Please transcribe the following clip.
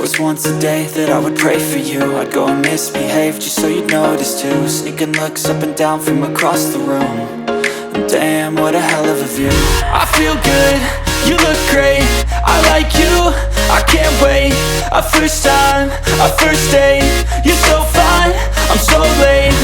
was once a day that I would pray for you. I'd go and misbehave just so you'd notice too. Sneaking looks up and down from across the room. And damn, what a hell of a view. I feel good, you look great, I like you, I can't wait. A first time, a first date, you're so fine, I'm so late.